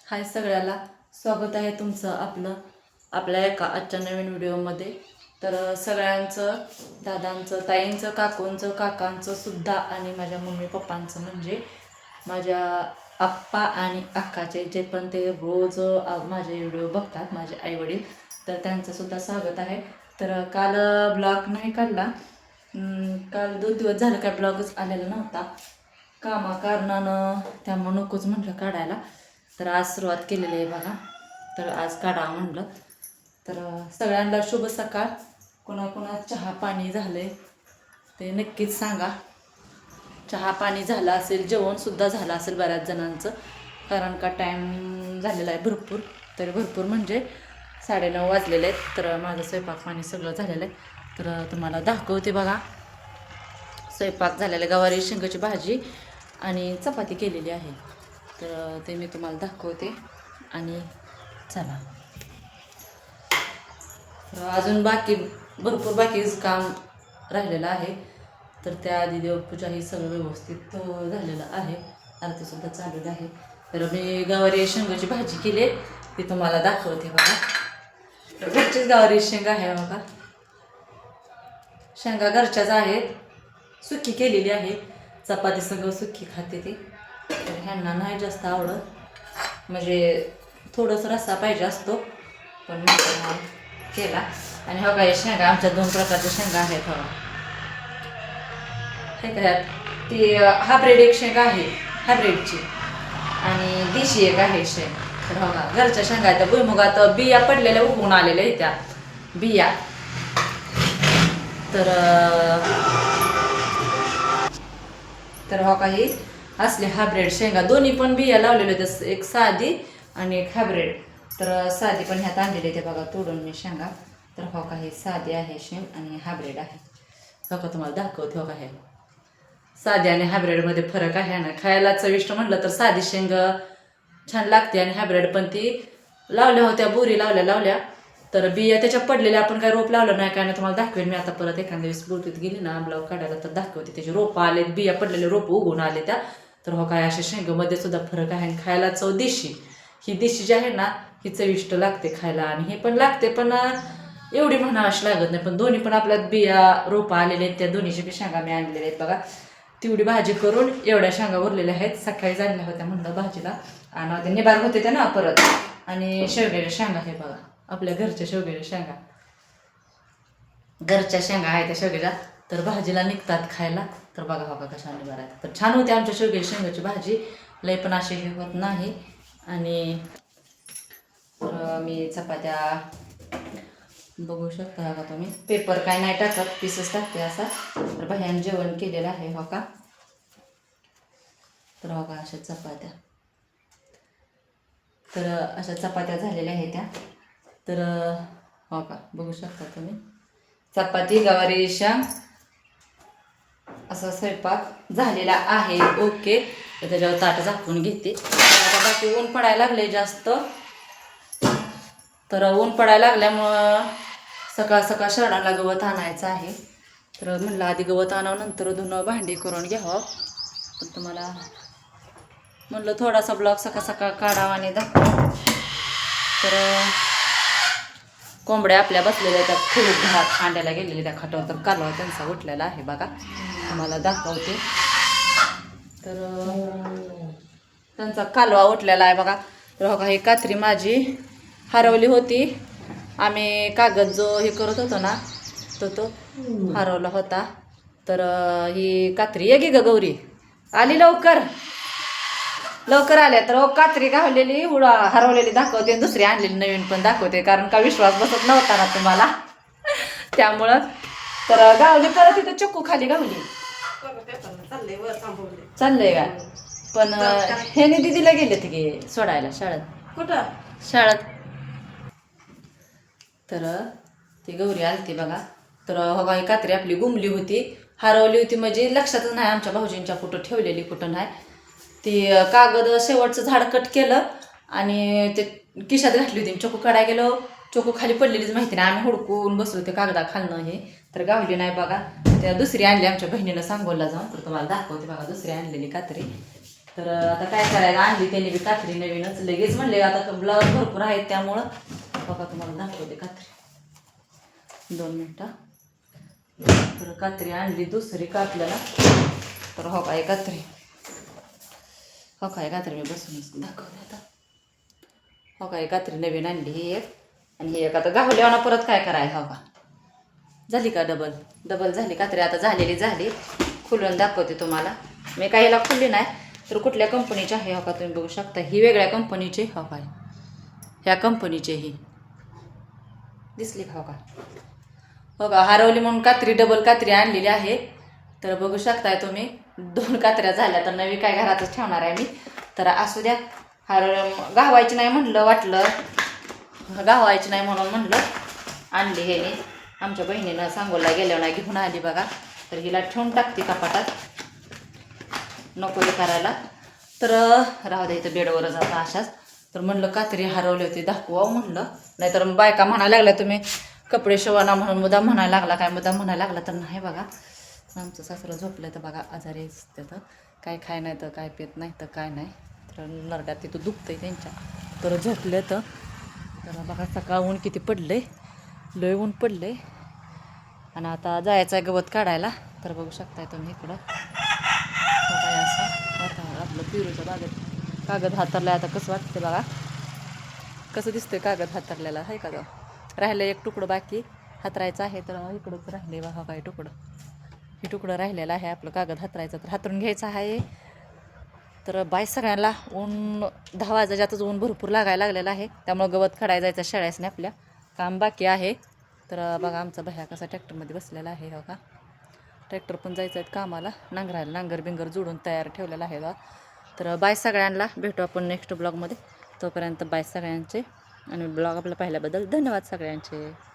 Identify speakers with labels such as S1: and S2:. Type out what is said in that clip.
S1: हाय सगळ्याला, स्वागत आहे तुमचं आपल्या एका आजच्या नवीन व्हिडिओमध्ये. तर सगळ्यांचं, दादांचं, ताईंचं, काकूंचं, काकांचं सुद्धा आणि माझ्या मम्मी पप्पांचं म्हणजे माझ्या आप्पा आणि अक्काचे जे पण ते रोज माझे व्हिडिओ बघतात, माझे आईवडील, तर त्यांचं सुद्धा स्वागत आहे. तर काल ब्लॉग नाही काढला, काल 2 दिवस झालं काय ब्लॉगच आलेला नव्हता कामाकारणानं, त्यामुळे नकोच म्हटलं काढायला. तर आज सुरुवात केलेली आहे बघा. तर आज काढा म्हणलं. तर सगळ्यांना शुभ सकाळ. कोणाकोणा चहा पाणी झालंय ते नक्कीच सांगा. चहा पाणी झालं असेल, जेवणसुद्धा झालं असेल बऱ्याच जणांचं, कारण का टाईम झालेला आहे भरपूर. तरी भरपूर म्हणजे 9:30 वाजलेले आहेत. तर माझं स्वयंपाक पाणी सगळं झालेलं आहे. तर तुम्हाला दाखवते बघा. स्वयंपाक झालेला, गवारी शेंगाची भाजी आणि चपाती केलेली आहे. तर ते मी तुम्हाला दाखवते. आणि चला, तर अजून भरपूर बाकीच काम राहिलेलं आहे. तर त्याआधी देवपूजा ही सगळं व्यवस्थित झालेलं आहे. आरतीसुद्धा चाललेली आहे. तर मी गवारी शेंगाची भाजी केली, ती तुम्हाला दाखवते बघा. तर घरचीच गवारी शेंगा आहे बघा. शेंगा घरच्याच आहेत, सुकी केलेली आहे. चपाती सगळं सुकी खाते ती. तर ह्यांना नाही जास्त आवडत, म्हणजे थोडंसं रस्सा पाहिजे असतो, पण मी केला. आणि हो काय शेंगा, आमच्या 2 प्रकारच्या शेंगा आहेत. हो हे काय, ती हायब्रिड एक शेंगा आहे, हायब्रिडची, आणि देशी एक आहे शेंग. तर हो का, घरच्या शेंगा आहेत. भुईमुगात बिया पडलेल्या उगवून आलेल्या आहेत त्या बिया. तर हो काही असले हायब्रिड शेंगा, दोन्ही पण बिया लावलेले होते, एक साधी आणि एक हायब्रिड. तर साधी पण ह्यात आणलेली ते बघा तोडून मी शेंगा. तर हो काही साधी आहे शेंग आणि हायब्रिड आहे. हो का, तुम्हाला दाखवते. हो का, हे साधी आणि हायब्रिडमध्ये फरक आहे ना. खायला चविष्ट म्हटलं तर साधी शेंग छान लागते, आणि हायब्रिड पण ती लावल्या होत्या, बोरी लावल्या. तर बिया त्याच्या पडलेल्या, आपण काय रोप लावलं नाही काय नाही, तुम्हाला दाखवेन मी आता परत एखाद्या दिवस बोटीत गेली ना ब्लॉग काढायला, तर दाखवते. त्याचे रोपं आलेत, बिया पडलेले रोपं उगवून आले त्या. तर हो काय, अशा शेंगामध्ये सुद्धा फरक आहे. आणि खायला चव देशी, ही देशी जी आहे ना, ही चविष्ट लागते खायला, आणि हे पण लागते, पण एवढी म्हणावीशी लागत नाही. पण दोन्ही पण आपल्यात बिया रोपं आलेले आहेत, त्या दोन्हीची बी शेंगा मी आणलेल्या आहेत बघा. तेवढी भाजी करून एवढ्या शेंगा उरलेल्या आहेत. सकाळी आणल्या होत्या म्हणलं भाजीला, आणि ते निबार होते त्या ना परत. आणि शेवग्याच्या शेंगा हे बघा, आपल्या घरच्या शेवग्याच्या शेंगा, घरच्या शेंगा आहेत त्या शेवग्याच्या. तर भाजीला निघतात खायला. तर बघा बघा कशा निबार आहेत. तर छान होते आमच्या शेवग्याच्या शेंगाची भाजी, लय पण अशी हे होत नाही. आणि मी चपात्या बघू शकता का तुम्ही, पेपर काय नाही टाकत, पीसच टाकते असा. तर बाह्यानं जेवण केलेलं आहे हो का. तर हो का, अशा चपात्या, तर अशा चपात्या झालेल्या आहेत त्या. तर हो का, बघू शकता तुम्ही, चपाती, गवारी शेंग, असा स्वयंपाक झालेला आहे. ओके. तर त्याच्यावर ताट झाकून घेते. आता बाकी ऊन पडायला लागले जास्त. तर ऊन पडायला लागल्यामुळं सकाळ सकाळ शरणाला गवत आणायचं आहे. तर म्हणलं आधी गवत आणावं, नंतर धुणं भांडी करून घ्यावं. पण तुम्हाला म्हणलं थोडासा ब्लॉग सकाळ सकाळ काढावा आणि दाखवा. तर कोंबड्या आपल्या बसलेल्या त्या खूप घरात अंड्याला गेलेल्या त्या खाटावर. तर कालवा त्यांचा उठलेला आहे बघा, तुम्हाला दाखवते. तर त्यांचा कालवा उठलेला आहे बघा. तर हो का, ही कात्री माझी हरवली होती. आम्ही कागद जो हे करत होतो ना, तो हरवला होता. तर ही कात्री ये गी ग गौरी, आली लवकर लवकर आल्या. तर कात्री गावलेली हरवलेली दाखवते, दुसरी आणलेली नवीन पण दाखवते, कारण का विश्वास बसत नव्हता ना तुम्हाला, त्यामुळं. तर गावली परत, इथं चक्कू खाली गावली, चाललंय का. पण ह्याने दिदीला गेले की सोडायला शाळेत. कुठं शाळेत. तर ती गौरी आलती बघा. तर हो ही कात्री आपली गुमली होती, हरवली होती, म्हणजे लक्षातच नाही आमच्या भाऊजींच्या कुठं ठेवलेली कुठं नाही. ती कागद शेवटचं झाड कट केलं आणि ते खिशात घातली होती. चोकू काढायला गेलो, चोकू खाली पडलेलीच माहिती नाही. आम्ही हुडकून बसलो ते कागदा खालनं हे, तर गावली नाही बघा. त्या दुसरी आणली आमच्या बहिणीनं सांगोला जाऊन. तर तुम्हाला दाखवते बघा, दुसरी आणलेली कात्री. तर आता काय करायला आणली त्यांनी बी कात्री नवीनच लगेच म्हणले आता ब्लाऊज भरपूर आहेत त्यामुळं बघा तुम्हाला दाखवते कात्री 2 मिनटं. तर कात्री आणली दुसरी का आपल्याला. तर हो काय कात्री, हो काय कात्री मी बसूनच दाखवते आता. हो काय कात्री नवीन आणली ही एक, आणि ही एक आता गावल्यावर परत काय करायला. हो का झाली का डबल झाली कात्री, आता झाली खुलून दाखवते तुम्हाला. मी काहीला खुलली नाही, तर कुठल्या कंपनीची आहे हो का तुम्ही बघू शकता. ही वेगळ्या कंपनीची हो काय, ह्या कंपनीची ही दिसली का. हो का हरवली म्हणून कात्री डबल कात्री आणलेली आहे. तर बघू शकताय तुम्ही 2 कात्र्या झाल्या, तर नवी काय घरातच ठेवणार आहे मी. तर असू द्या, गावायची नाही म्हणलं, गावायची नाही म्हणून म्हणलं आणली हे मी. आमच्या बहिणीनं सांगोला गेल्यावर नाही घेऊन आली बघा. तर हिला ठेवून टाकते कपाटात, नको हे करायला. तर राहू द्या इथं बेडवरच आता अशाच. तर म्हणलं कात्री हरवली होती दाखवा म्हणलं, नाहीतर बायका म्हणायला लागल्या तुम्ही कपडे शिवाना म्हणून मुद्दाम म्हणायला लागला. काय मुद्दाम म्हणायला लागला तर नाही बघा. आमचं सासरं झोपलं तर बघा आजारी असतं, काय खाय नाही तर काय पित नाही तर काय नाही. तर नरड्यात तिथं दुखतंय त्यांच्या, तर झोपले तर बघा सकाळ ऊन किती पडलंय, लय ऊन पडलंय. आणि आता जायचं आहे गवत काढायला. तर बघू शकताय तुम्ही इकडं काय असं वातावरण आपलं पिरूच्या बागेत. कागद हातरला आता कसं वाटतं बघा, कसं दिसतंय कागद हातरलेला आहे का. राहिलं एक तुकडं बाकी हातरायचं आहे. तर इकडंच राहिले बघा काय तुकडं, हे तुकडं राहिलेलं आहे आपलं कागद हातरायचं, तर हातरून घ्यायचं आहे. तर बाय सगळ्यांना ऊन 10 वाजाच्यातच ऊन भरपूर लागायला लागलेलं आहे, त्यामुळं गवत काढायला जायचं शाळेसने आपल्या काम बाकी आहे. तर बघा आमचा भैया कसा ट्रॅक्टरमध्ये बसलेला आहे. हो का ट्रॅक्टर पण जायचं आहेत कामाला, नांगरायला नांगर बिंगर जोडून तयार ठेवलेला आहे बघा. तर बाय सगळ्यांना, भेटू आपण नेक्स्ट ब्लॉगमध्ये. तोपर्यंत बाय सगळ्यांचे, आणि ब्लॉग आपला पाहिल्याबद्दल धन्यवाद सगळ्यांचे.